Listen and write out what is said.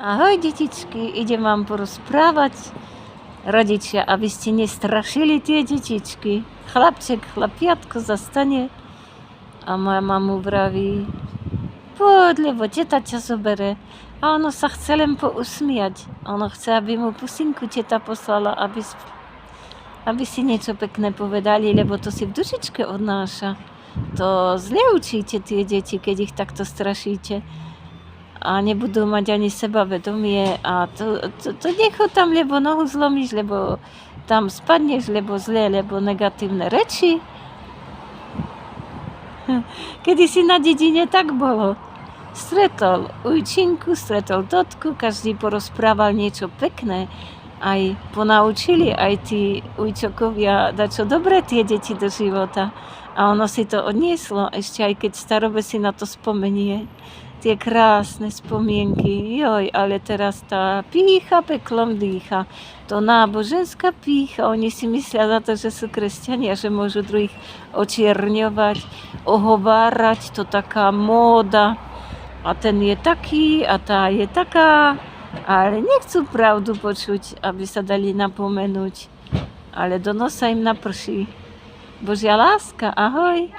Ahoj detičky, idem vám porozprávať, rodičia, aby ste nestrašili tie detičky. Chlapček, chlapiatko zastane a moja mamu vraví, poď, lebo teta ťa zobere. A ono sa chce len pousmiať. Ono chce, aby mu pusinku teta poslala, aby si niečo pekné povedali, lebo to si v dušičke odnáša. To zle učíte tie deti, keď ich takto strašíte. A nebudú mať ani sebavedomie a to nechod tam, lebo nohu zlomíš, lebo tam spadneš, lebo zle, lebo negatívne reči. Kedy si na dedine tak bolo. Stretol ujčinku, stretol totku, každý porozprával niečo pekné. Aj ponaučili aj tí ujčokovia dať čo dobré tie deti do života. A ono si to odnieslo, ešte aj keď starobe si na to spomenie. Tie krásne spomienky, joj, ale teraz tá pýcha peklom dýcha. To náboženská pýcha, oni si myslia za to, že sú kresťania, že môžu druhých očierňovať, ohovárať, to taká móda. A ten je taký a tá je taká, ale nechcú pravdu počuť, aby sa dali napomenúť. Ale do nosa im naprší. Božia láska, ahoj.